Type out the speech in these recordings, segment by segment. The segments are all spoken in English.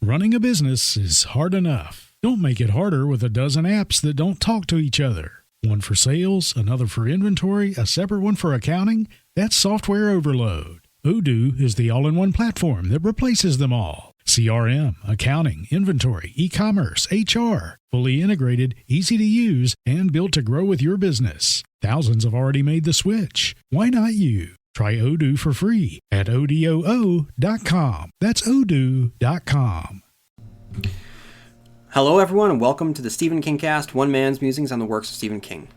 Running a business is hard enough. Don't make it harder with a dozen apps that don't talk to each other. One for sales, another for inventory, a separate one for accounting. That's software overload. Odoo is the all-in-one platform that replaces them all. CRM, accounting, inventory, e-commerce, HR. Fully integrated, easy to use, and built to grow with your business. Thousands have already made the switch. Why not you? Try Odoo for free at odoo.com. That's odoo.com. Hello everyone and welcome to the stephenkingcast, one man's musings on the works of Stephen King.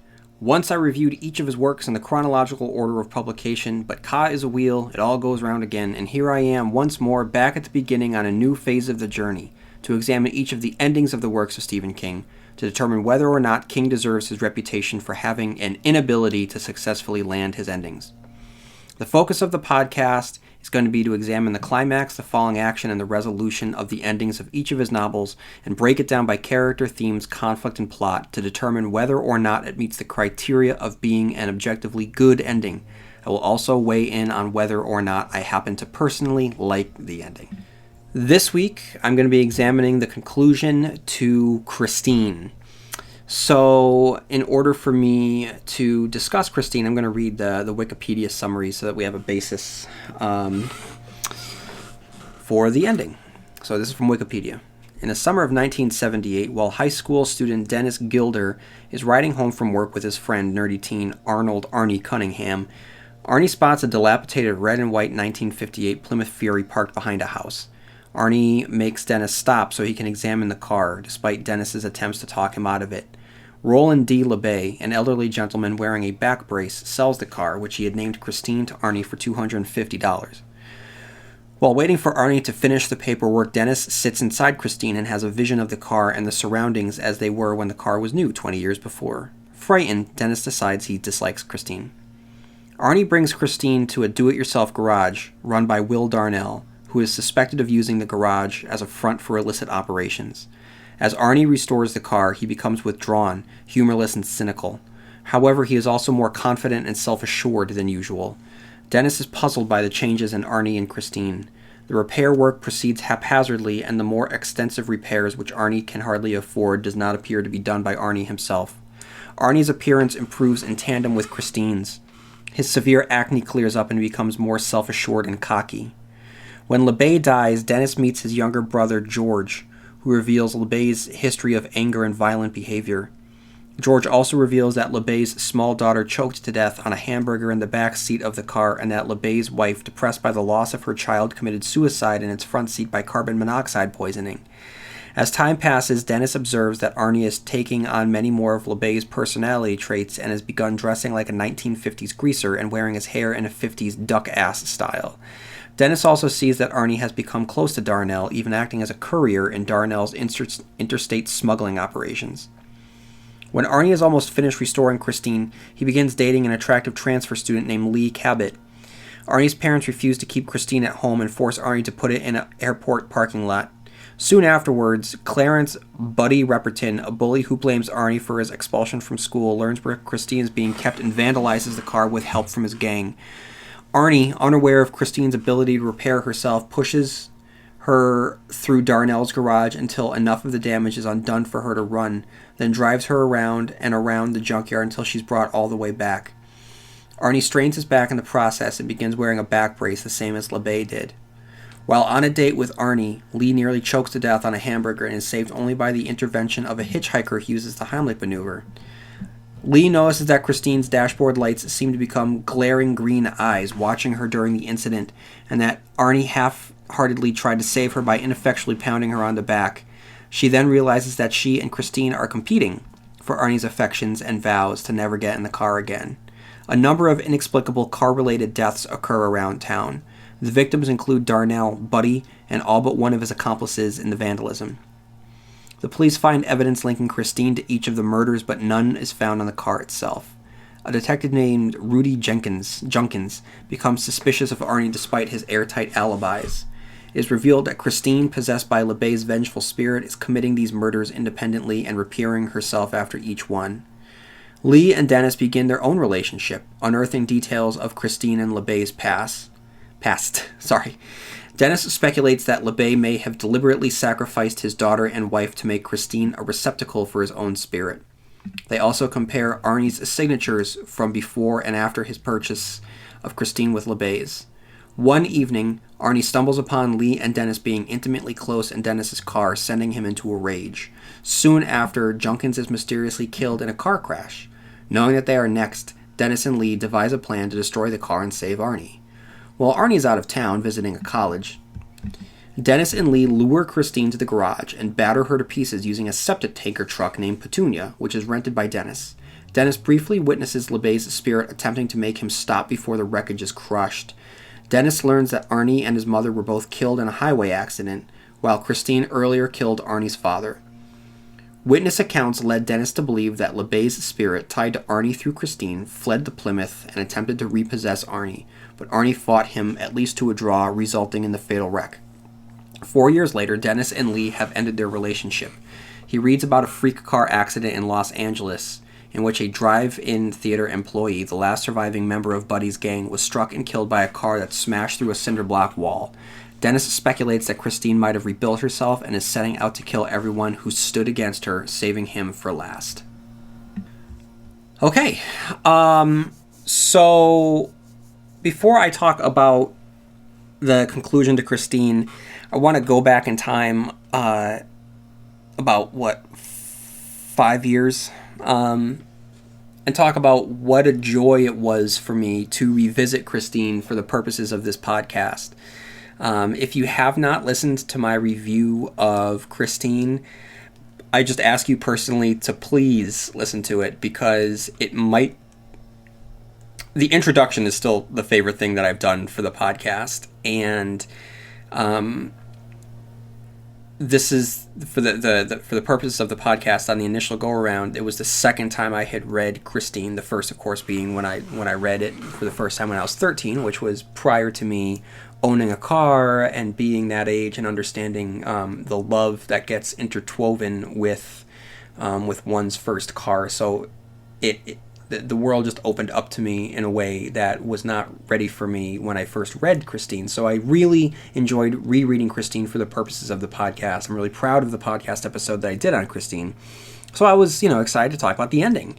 Once I reviewed each of his works in the chronological order of publication, but Ka is a wheel, it all goes round again, and here I am once more back at the beginning on a new phase of the journey, to examine each of the endings of the works of Stephen King, to determine whether or not King deserves his reputation for having an inability to successfully land his endings. The focus of the podcast is going to be to examine the climax, the falling action, and the resolution of the endings of each of his novels and break it down by character, themes, conflict, and plot to determine whether or not it meets the criteria of being an objectively good ending. I will also weigh in on whether or not I happen to personally like the ending. This week, I'm going to be examining the conclusion to Christine. So, in order for me to discuss Christine, I'm going to read the Wikipedia summary so that we have a basis for the ending. So, this is from Wikipedia. In the summer of 1978, while high school student Dennis Gilder is riding home from work with his friend, nerdy teen Arnold Arnie Cunningham, Arnie spots a dilapidated red and white 1958 Plymouth Fury parked behind a house. Arnie makes Dennis stop so he can examine the car, despite Dennis's attempts to talk him out of it. Roland D. LeBay, an elderly gentleman wearing a back brace, sells the car, which he had named Christine, to Arnie for $250. While waiting for Arnie to finish the paperwork, Dennis sits inside Christine and has a vision of the car and the surroundings as they were when the car was new 20 years before. Frightened, Dennis decides he dislikes Christine. Arnie brings Christine to a do-it-yourself garage run by Will Darnell, who is suspected of using the garage as a front for illicit operations. As Arnie restores the car, he becomes withdrawn, humorless, and cynical. However, he is also more confident and self-assured than usual. Dennis is puzzled by the changes in Arnie and Christine. The repair work proceeds haphazardly, and the more extensive repairs which Arnie can hardly afford does not appear to be done by Arnie himself. Arnie's appearance improves in tandem with Christine's. His severe acne clears up and he becomes more self-assured and cocky. When LeBay dies, Dennis meets his younger brother, George, who reveals LeBay's history of anger and violent behavior. George also reveals that LeBay's small daughter choked to death on a hamburger in the back seat of the car, and that LeBay's wife, depressed by the loss of her child, committed suicide in its front seat by carbon monoxide poisoning. As time passes, Dennis observes that Arnie is taking on many more of LeBay's personality traits and has begun dressing like a 1950s greaser and wearing his hair in a 50s duck-ass style. Dennis also sees that Arnie has become close to Darnell, even acting as a courier in Darnell's interstate smuggling operations. When Arnie is almost finished restoring Christine, he begins dating an attractive transfer student named Lee Cabot. Arnie's parents refuse to keep Christine at home and force Arnie to put it in an airport parking lot. Soon afterwards, Clarence Buddy Repperton, a bully who blames Arnie for his expulsion from school, learns where Christine is being kept and vandalizes the car with help from his gang. Arnie, unaware of Christine's ability to repair herself, pushes her through Darnell's garage until enough of the damage is undone for her to run, then drives her around and around the junkyard until she's brought all the way back. Arnie strains his back in the process and begins wearing a back brace the same as LeBay did. While on a date with Arnie, Lee nearly chokes to death on a hamburger and is saved only by the intervention of a hitchhiker who uses the Heimlich maneuver. Lee notices that Christine's dashboard lights seem to become glaring green eyes watching her during the incident, and that Arnie half-heartedly tried to save her by ineffectually pounding her on the back. She then realizes that she and Christine are competing for Arnie's affections and vows to never get in the car again. A number of inexplicable car-related deaths occur around town. The victims include Darnell, Buddy, and all but one of his accomplices in the vandalism. The police find evidence linking Christine to each of the murders, but none is found on the car itself. A detective named Rudy Junkins becomes suspicious of Arnie despite his airtight alibis. It is revealed that Christine, possessed by LeBay's vengeful spirit, is committing these murders independently and repairing herself after each one. Lee and Dennis begin their own relationship, unearthing details of Christine and LeBay's past. Dennis speculates that LeBay may have deliberately sacrificed his daughter and wife to make Christine a receptacle for his own spirit. They also compare Arnie's signatures from before and after his purchase of Christine with LeBay's. One evening, Arnie stumbles upon Lee and Dennis being intimately close in Dennis's car, sending him into a rage. Soon after, Junkins is mysteriously killed in a car crash. Knowing that they are next, Dennis and Lee devise a plan to destroy the car and save Arnie. While Arnie's out of town visiting a college, Dennis and Lee lure Christine to the garage and batter her to pieces using a septic tanker truck named Petunia, which is rented by Dennis. Dennis briefly witnesses LeBay's spirit attempting to make him stop before the wreckage is crushed. Dennis learns that Arnie and his mother were both killed in a highway accident, while Christine earlier killed Arnie's father. Witness accounts led Dennis to believe that LeBay's spirit, tied to Arnie through Christine, fled to Plymouth and attempted to repossess Arnie, but Arnie fought him at least to a draw, resulting in the fatal wreck. 4 years later, Dennis and Lee have ended their relationship. He reads about a freak car accident in Los Angeles in which a drive-in theater employee, the last surviving member of Buddy's gang, was struck and killed by a car that smashed through a cinder block wall. Dennis speculates that Christine might have rebuilt herself and is setting out to kill everyone who stood against her, saving him for last. Okay, so before I talk about the conclusion to Christine, I want to go back in time about, 5 years, and talk about what a joy it was for me to revisit Christine for the purposes of this podcast. If you have not listened to my review of Christine, I just ask you personally to please listen to it, because the introduction is still the favorite thing that I've done for the podcast, and this is for the purpose of the podcast. On the initial go around, it was the second time I had read Christine. The first, of course, being when I read it for the first time when I was 13, which was prior to me owning a car and being that age and understanding the love that gets interwoven with one's first car. So the world just opened up to me in a way that was not ready for me when I first read Christine. So I really enjoyed rereading Christine for the purposes of the podcast. I'm really proud of the podcast episode that I did on Christine. So I was, excited to talk about the ending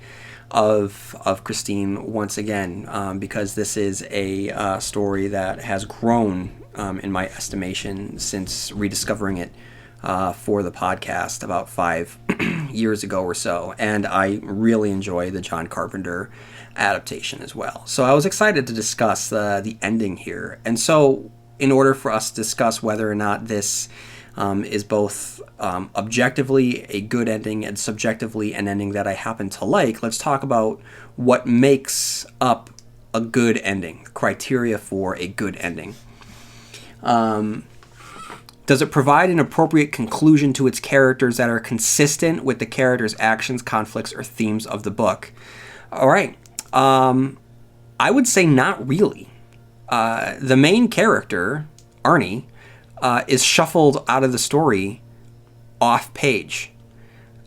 of Christine once again, because this is a story that has grown in my estimation since rediscovering it for the podcast about 5 years ago or so, and I really enjoy the John Carpenter adaptation as well. So I was excited to discuss the ending here, and so in order for us to discuss whether or not this is both objectively a good ending and subjectively an ending that I happen to like, let's talk about what makes up a good ending, criteria for a good ending. Does it provide an appropriate conclusion to its characters that are consistent with the characters' actions, conflicts, or themes of the book? All right. I would say not really. The main character, Arnie, is shuffled out of the story off page.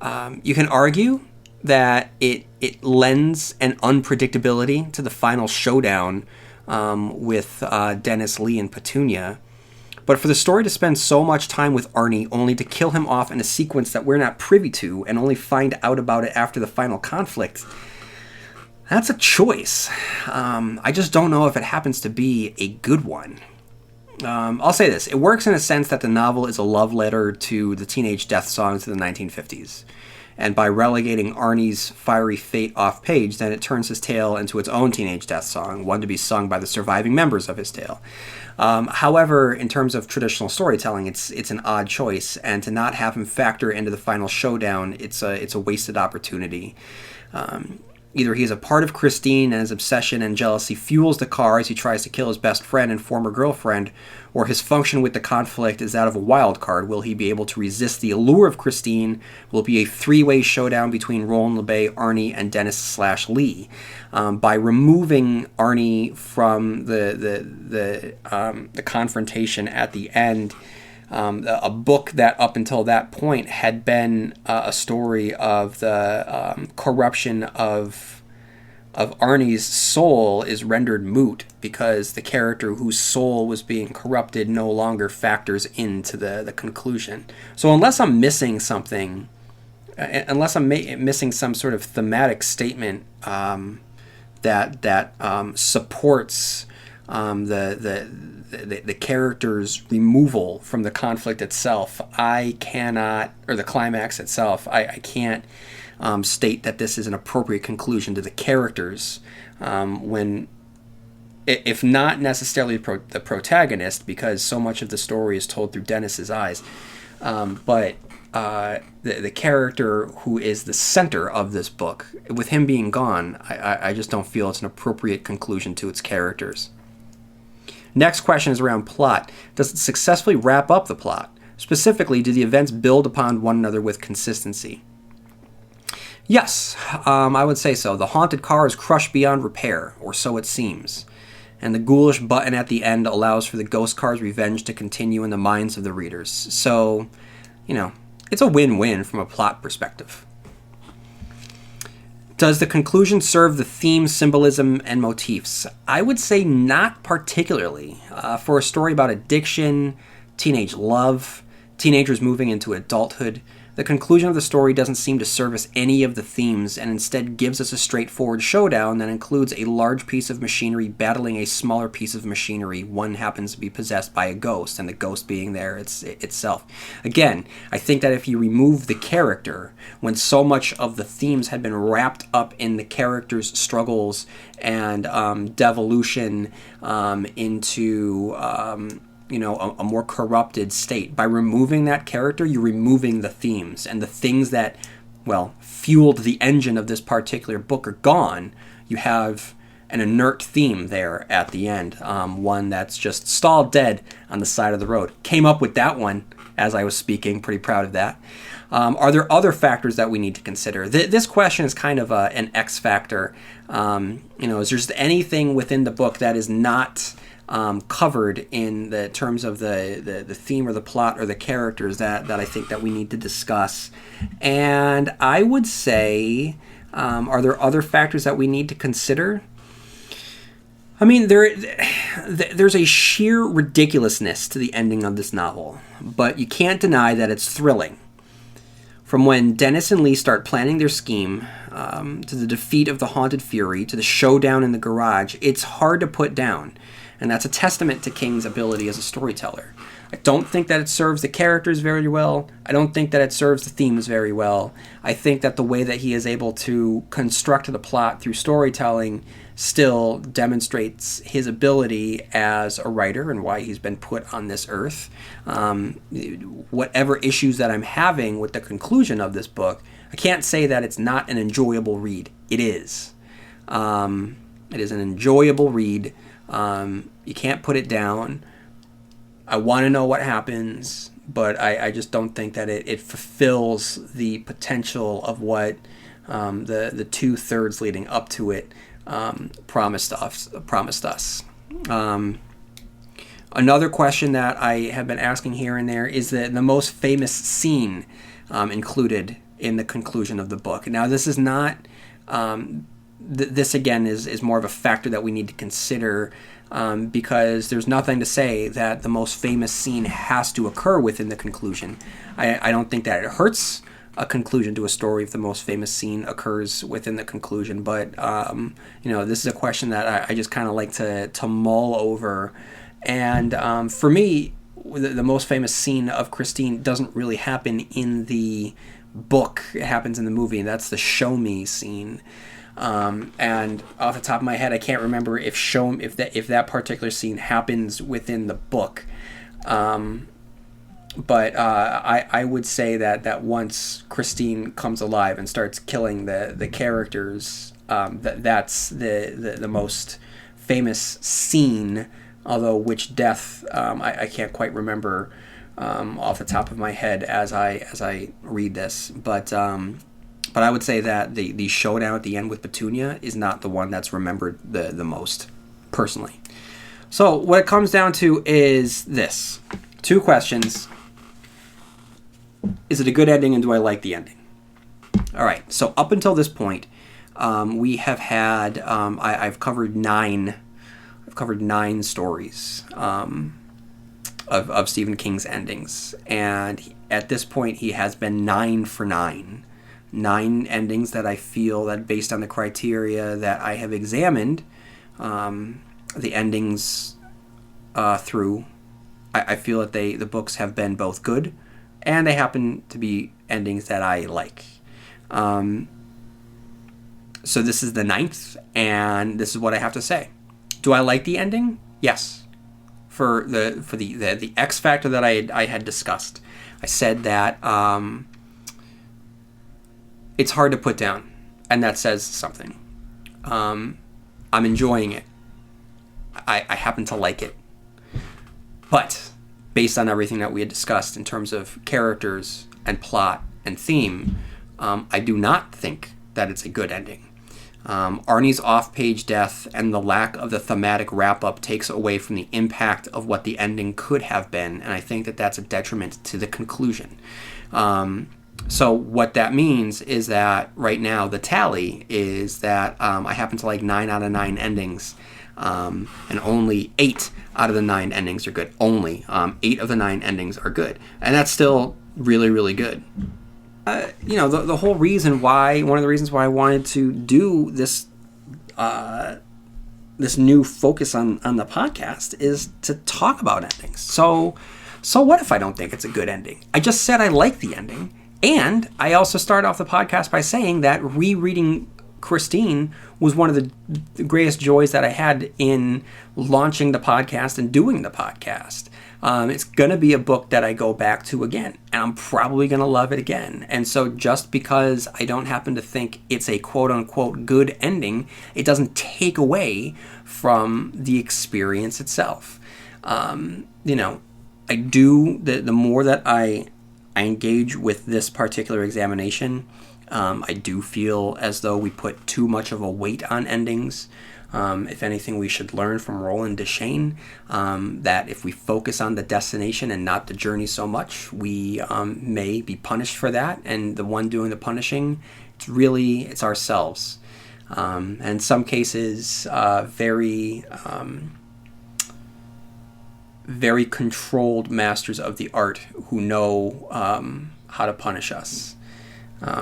You can argue that it lends an unpredictability to the final showdown with Dennis, Lee, and Petunia. But for the story to spend so much time with Arnie only to kill him off in a sequence that we're not privy to and only find out about it after the final conflict, that's a choice. I just don't know if it happens to be a good one. I'll say this. It works in a sense that the novel is a love letter to the teenage death songs of the 1950s. And by relegating Arnie's fiery fate off page, then it turns his tale into its own teenage death song, one to be sung by the surviving members of his tale. However, in terms of traditional storytelling, it's an odd choice, and to not have him factor into the final showdown, it's a wasted opportunity. Either he is a part of Christine and his obsession and jealousy fuels the car as he tries to kill his best friend and former girlfriend, or his function with the conflict is that of a wild card. Will he be able to resist the allure of Christine? Will it be a three-way showdown between Roland LeBay, Arnie, and Dennis/Lee? By removing Arnie from the confrontation at the end, a book that up until that point had been a story of the corruption of of Arnie's soul is rendered moot because the character whose soul was being corrupted no longer factors into the conclusion. So unless I'm missing something, unless I'm missing some sort of thematic statement that supports the character's removal from the conflict itself, I cannot, or the climax itself, I can't state that this is an appropriate conclusion to the characters, when, if not necessarily the protagonist, because so much of the story is told through Dennis's eyes, but the character who is the center of this book, with him being gone, I just don't feel it's an appropriate conclusion to its characters. Next question is around plot. Does it successfully wrap up the plot? Specifically, do the events build upon one another with consistency? Yes, I would say so. The haunted car is crushed beyond repair, or so it seems. And the ghoulish button at the end allows for the ghost car's revenge to continue in the minds of the readers. So, it's a win-win from a plot perspective. Does the conclusion serve the theme, symbolism, and motifs? I would say not particularly. For a story about addiction, teenage love, teenagers moving into adulthood, the conclusion of the story doesn't seem to service any of the themes and instead gives us a straightforward showdown that includes a large piece of machinery battling a smaller piece of machinery. One happens to be possessed by a ghost, and the ghost being there itself. Again, I think that if you remove the character, when so much of the themes had been wrapped up in the character's struggles and devolution into a more corrupted state. By removing that character, you're removing the themes, and the things that, fueled the engine of this particular book are gone. You have an inert theme there at the end, one that's just stalled dead on the side of the road. Came up with that one as I was speaking, pretty proud of that. Are there other factors that we need to consider? This question is kind of an X factor. Is there anything within the book that is not covered in the terms of the theme or the plot or the characters that I think that we need to discuss? And I would say, are there other factors that we need to consider? I mean, there's a sheer ridiculousness to the ending of this novel, but you can't deny that it's thrilling. From when Dennis and Lee start planning their scheme, to the defeat of the Haunted Fury, to the showdown in the garage, it's hard to put down. And that's a testament to King's ability as a storyteller. I don't think that it serves the characters very well. I don't think that it serves the themes very well. I think that the way that he is able to construct the plot through storytelling still demonstrates his ability as a writer and why he's been put on this earth. Whatever issues that I'm having with the conclusion of this book, I can't say that it's not an enjoyable read. It is. It is an enjoyable read. You can't put it down. I want to know what happens, but I just don't think that it fulfills the potential of what the 2/3 leading up to it promised us. Another question that I have been asking here and there is the most famous scene included in the conclusion of the book. Now, this is not... this again is more of a factor that we need to consider, because there's nothing to say that the most famous scene has to occur within the conclusion. I don't think that it hurts a conclusion to a story if the most famous scene occurs within the conclusion, but this is a question that I just kind of like to mull over. And for me, the most famous scene of Christine doesn't really happen in the book. It happens in the movie, and that's the show me scene. And off the top of my head, I can't remember if that particular scene happens within the book. But I would say that once Christine comes alive and starts killing the characters, that's the most famous scene. Although which death I can't quite remember off the top of my head as I read this, but I would say that the showdown at the end with Petunia is not the one that's remembered the most, personally. So what it comes down to is this. 2 questions. Is it a good ending, and do I like the ending? All right, so up until this point, we have had I've covered nine stories of Stephen King's endings, and at this point he has been 9 for 9 endings that I feel that, based on the criteria that I have examined the endings through, I feel that the books have been both good, and they happen to be endings that I like. So this is the 9th, and this is what I have to say. Do I like the ending? Yes. For the X factor that I had discussed, I said that it's hard to put down, and that says something. I'm enjoying it. I happen to like it. But based on everything that we had discussed in terms of characters and plot and theme, I do not think that it's a good ending. Arnie's off-page death and the lack of the thematic wrap-up takes away from the impact of what the ending could have been, and I think that that's a detriment to the conclusion. So what that means is that right now the tally is that I happen to like 9 out of 9 endings, and only 8 out of the 9 endings are good. Only 8 of the 9 endings are good, and that's still really, really good. The whole reason why, one of the reasons why I wanted to do this this new focus on the podcast is to talk about endings. So what if I don't think it's a good ending? I just said I like the ending, and I also started off the podcast by saying that rereading Christine was one of the greatest joys that I had in launching the podcast and doing the podcast. It's going to be a book that I go back to again, and I'm probably going to love it again. And so just because I don't happen to think it's a quote-unquote good ending, it doesn't take away from the experience itself. I do, the more that I engage with this particular examination, I do feel as though we put too much of a weight on endings. If anything, we should learn from Roland Deschain that if we focus on the destination and not the journey so much, we may be punished for that. And the one doing the punishing, it's ourselves. And in some cases, very controlled masters of the art who know how to punish us.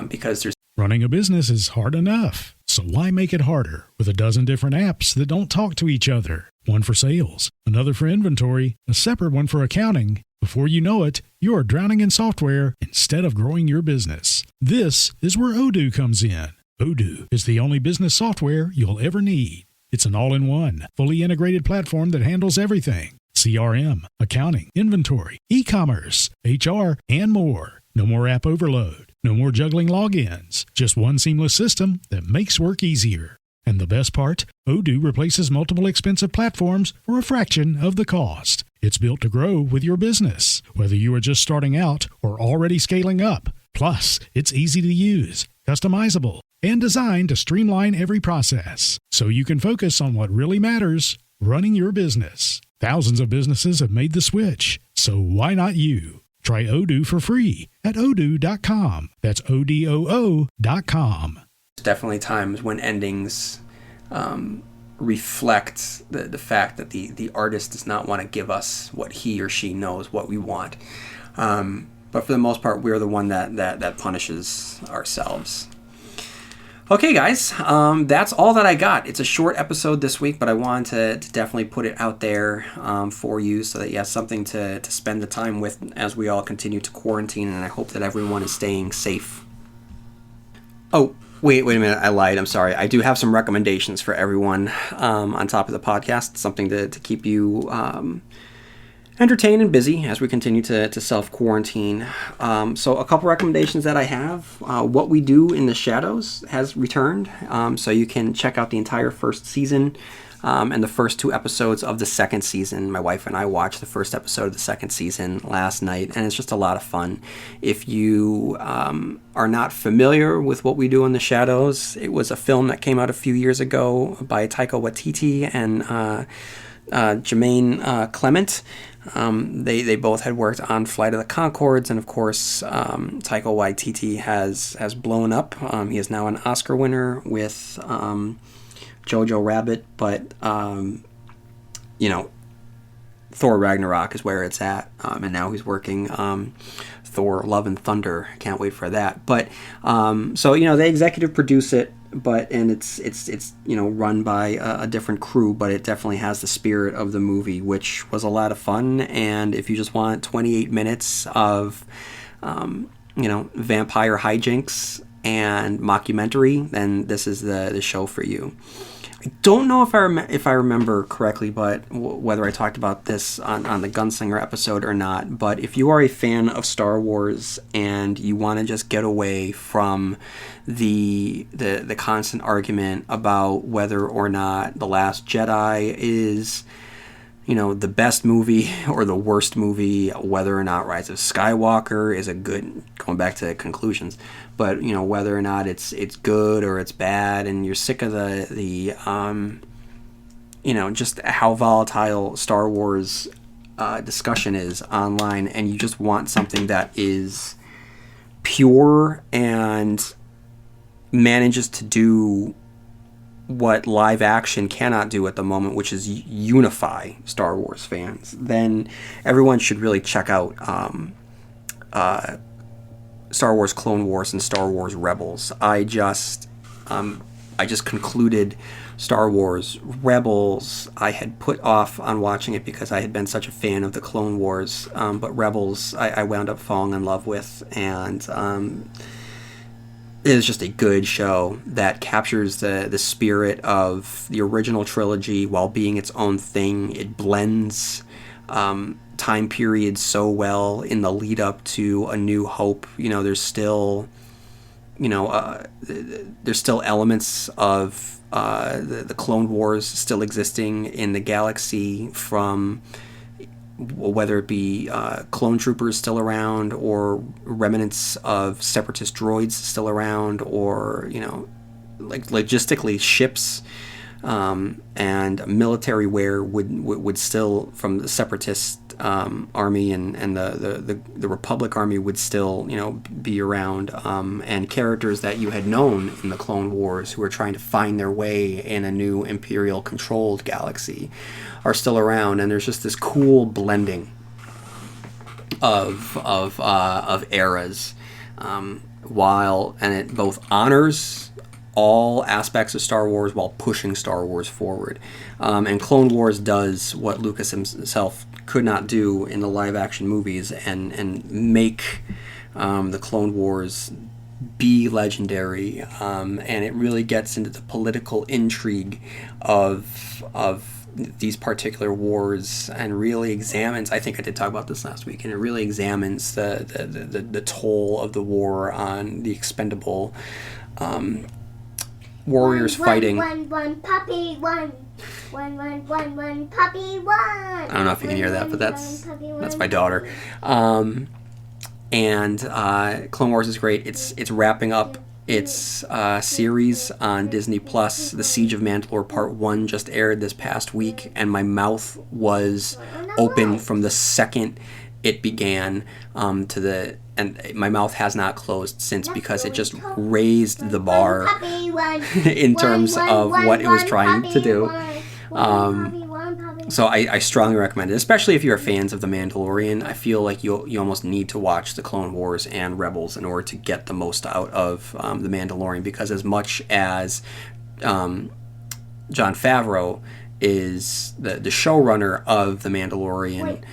Because there's running a business is hard enough. So why make it harder with a dozen different apps that don't talk to each other? One for sales, another for inventory, a separate one for accounting. Before you know it, you are drowning in software instead of growing your business. This is where Odoo comes in. Odoo is the only business software you'll ever need. It's an all-in-one, fully integrated platform that handles everything. CRM, accounting, inventory, e-commerce, HR, and more. No more app overload. No more juggling logins. Just one seamless system that makes work easier. And the best part, Odoo replaces multiple expensive platforms for a fraction of the cost. It's built to grow with your business, whether you are just starting out or already scaling up. Plus, it's easy to use, customizable, and designed to streamline every process, so you can focus on what really matters, running your business. Thousands of businesses have made the switch, so why not you? Try Odoo for free at odoo.com. That's ODOO.com. There's definitely times when endings reflect the fact that the artist does not want to give us what he or she knows what we want. But for the most part, we're the one that punishes ourselves. Okay, guys, that's all that I got. It's a short episode this week, but I wanted to definitely put it out there for you so that you have something to spend the time with as we all continue to quarantine, and I hope that everyone is staying safe. Oh, wait a minute, I lied. I'm sorry. I do have some recommendations for everyone on top of the podcast, something to keep you entertained and busy as we continue to self-quarantine. So a couple recommendations that I have. What We Do in the Shadows has returned, so you can check out the entire first season and the first 2 episodes of the second season. My wife and I watched the first episode of the second season last night, and it's just a lot of fun. If you are not familiar with What We Do in the Shadows, it was a film that came out a few years ago by Taika Waititi and Jermaine Clement. They both had worked on Flight of the Conchords, and of course, Taika Waititi has blown up. He is now an Oscar winner with Jojo Rabbit, but Thor Ragnarok is where it's at, and now he's working Thor Love and Thunder. Can't wait for that. But so they executive produce it, and it's run by a different crew, but it definitely has the spirit of the movie, which was a lot of fun. And if you just want 28 minutes of vampire hijinks and mockumentary, then this is the show for you. I don't know if I remember correctly, but whether I talked about this on the Gunslinger episode or not. But if you are a fan of Star Wars and you want to just get away from the constant argument about whether or not The Last Jedi is the best movie or the worst movie, whether or not Rise of Skywalker is a good, going back to conclusions, but whether or not it's good or it's bad, and you're sick of the just how volatile Star Wars discussion is online, and you just want something that is pure and manages to do what live action cannot do at the moment, which is unify Star Wars fans, then everyone should really check out Star Wars Clone Wars and Star Wars Rebels. I just concluded Star Wars Rebels. I had put off on watching it because I had been such a fan of the Clone Wars, but Rebels I wound up falling in love with, and it is just a good show that captures the spirit of the original trilogy while being its own thing. It blends time periods so well in the lead up to A New Hope. There's still elements of the Clone Wars still existing in the galaxy, from whether it be clone troopers still around, or remnants of separatist droids still around, or like logistically ships and military wear would still, from the separatist army and the Republic army, would still be around, and characters that you had known in the Clone Wars who are trying to find their way in a new Imperial controlled galaxy are still around. And there's just this cool blending of eras, and it both honors all aspects of Star Wars while pushing Star Wars forward. And Clone Wars does what Lucas himself could not do in the live action movies, and make the Clone Wars be legendary, and it really gets into the political intrigue of these particular wars, and really examines, I think I did talk about this last week, and it really examines the toll of the war on the expendable warriors fighting. One puppy, one puppy, one. I don't know if you can hear that, but that's my daughter. And Clone Wars is great. It's wrapping up its series on Disney Plus. The Siege of Mandalore Part 1 just aired this past week, and my mouth was open from the second it began and my mouth has not closed since, because it just raised the bar in terms of what it was trying to do. So I strongly recommend it, especially if you're fans of The Mandalorian. I feel like you almost need to watch the Clone Wars and Rebels in order to get the most out of The Mandalorian, because as much as Jon Favreau is the showrunner of The Mandalorian,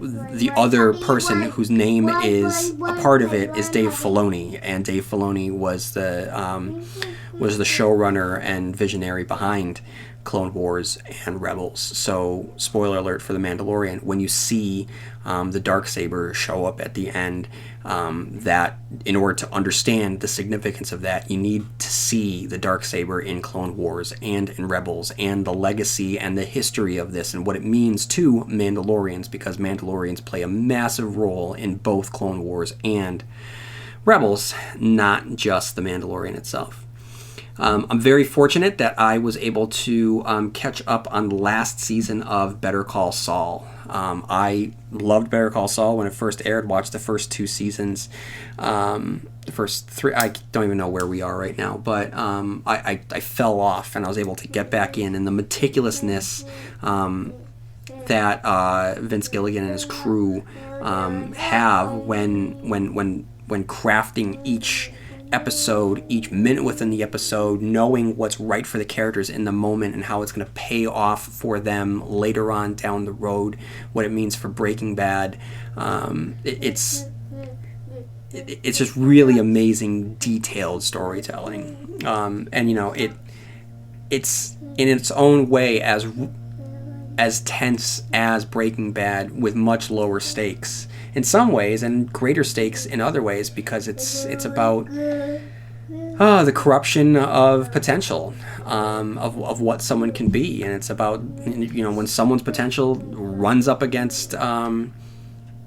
the other person whose name is a part of it is Dave Filoni, and Dave Filoni was the showrunner and visionary behind Clone Wars and Rebels. So, spoiler alert for The Mandalorian, when you see the Darksaber show up at the end, that in order to understand the significance of that, you need to see the Darksaber in Clone Wars and in Rebels, and the legacy and the history of this, and what it means to Mandalorians, because Mandalorians play a massive role in both Clone Wars and Rebels, not just The Mandalorian itself. I'm very fortunate that I was able to catch up on the last season of Better Call Saul. I loved Better Call Saul when it first aired, watched the first 2 seasons. The first 3, I don't even know where we are right now, but I fell off and I was able to get back in, and the meticulousness that Vince Gilligan and his crew have when crafting each episode, each minute within the episode, knowing what's right for the characters in the moment and how it's going to pay off for them later on down the road, what it means for Breaking Bad. It's just really amazing, detailed storytelling, and you know it's in its own way as tense as Breaking Bad, with much lower stakes in some ways and greater stakes in other ways, because it's about the corruption of potential, of what someone can be, and it's about, you know, when someone's potential runs up against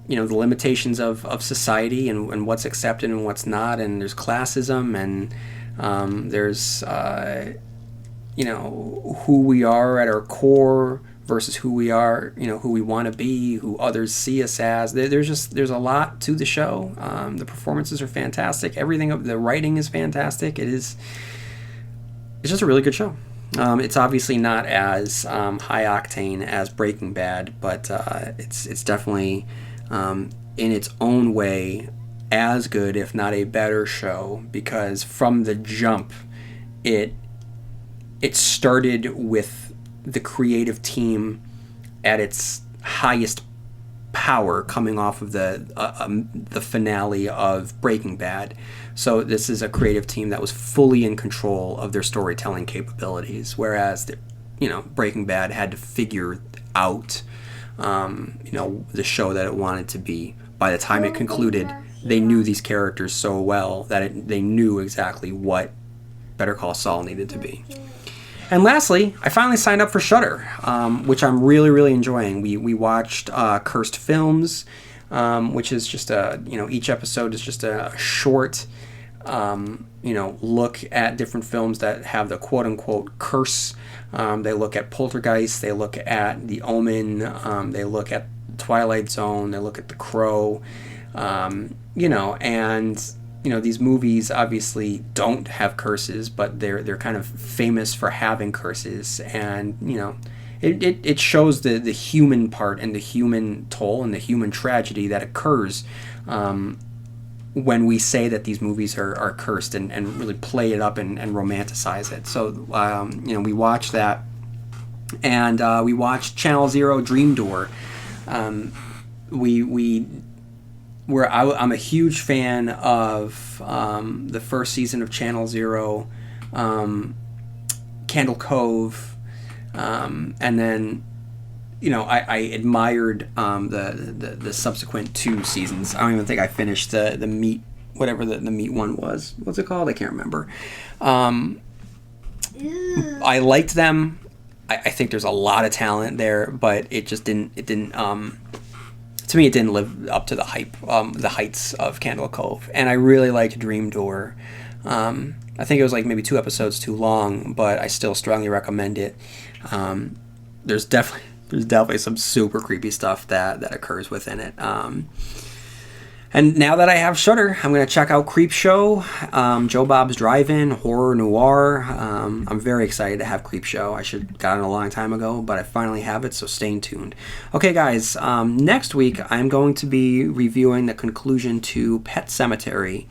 you know, the limitations of society and what's accepted and what's not, and there's classism, and there's you know, who we are at our core versus who we are, you know, who we want to be, who others see us as. There's a lot to the show. The performances are fantastic. Everything, the writing is fantastic. It's just a really good show. It's obviously not as high octane as Breaking Bad, but it's definitely in its own way as good, if not a better show, because from the jump, it started with the creative team at its highest power, coming off of the finale of Breaking Bad. So this is a creative team that was fully in control of their storytelling capabilities, whereas you know, Breaking Bad had to figure out you know, the show that it wanted to be. By the time it concluded, they knew these characters so well that they knew exactly what Better Call Saul needed to be. And lastly, I finally signed up for Shudder, which I'm really, really enjoying. We watched Cursed Films, which is just you know, each episode is just a short, you know, look at different films that have the quote-unquote curse. They look at Poltergeist, they look at The Omen, they look at Twilight Zone, they look at The Crow, you know, and you know, these movies obviously don't have curses, but they're kind of famous for having curses, and you know, it shows the human part and the human toll and the human tragedy that occurs when we say that these movies are cursed, and really play it up and romanticize it. So you know, we watched that, and we watched Channel Zero Dream Door. I'm a huge fan of the first season of Channel Zero, Candle Cove, and then, you know, I admired the subsequent 2 seasons. I don't even think I finished the meat, whatever the meat one was. What's it called? I can't remember. I liked them. I think there's a lot of talent there, but it just didn't. To me, it didn't live up to the hype, the heights of Candle Cove. And I really liked Dream Door. I think it was like maybe 2 episodes too long, but I still strongly recommend it. There's definitely some super creepy stuff that occurs within it. And now that I have Shudder, I'm going to check out Creepshow, Joe Bob's Drive-In, horror noir. I'm very excited to have Creepshow. I should have gotten it a long time ago, but I finally have it, so stay tuned. Okay, guys, next week I'm going to be reviewing the conclusion to Pet Sematary.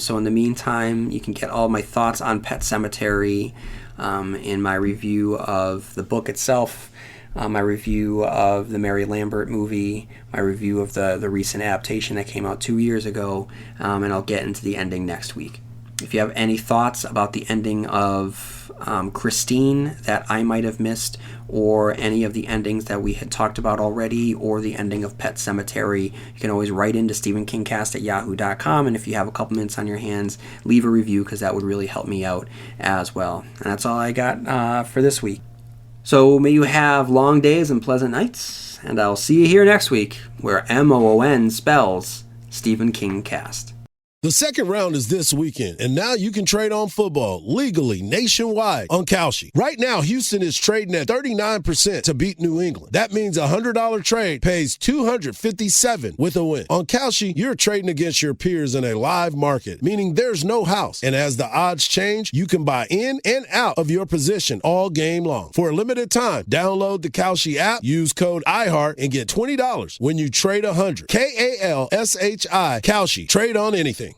So in the meantime, you can get all my thoughts on Pet Sematary in my review of the book itself, my review of the Mary Lambert movie, my review of the recent adaptation that came out 2 years ago, and I'll get into the ending next week. If you have any thoughts about the ending of Christine that I might have missed, or any of the endings that we had talked about already, or the ending of Pet Sematary, you can always write into stephenkingcast@yahoo.com, and if you have a couple minutes on your hands, leave a review, because that would really help me out as well. And that's all I got for this week. So may you have long days and pleasant nights, and I'll see you here next week, where MOON spells Stephen King Cast. The second round is this weekend, and now you can trade on football legally nationwide on Kalshi. Right now, Houston is trading at 39% to beat New England. That means a $100 trade pays $257 with a win. On Kalshi, you're trading against your peers in a live market, meaning there's no house. And as the odds change, you can buy in and out of your position all game long. For a limited time, download the Kalshi app, use code IHEART, and get $20 when you trade $100. KALSHI, Kalshi. Trade on anything.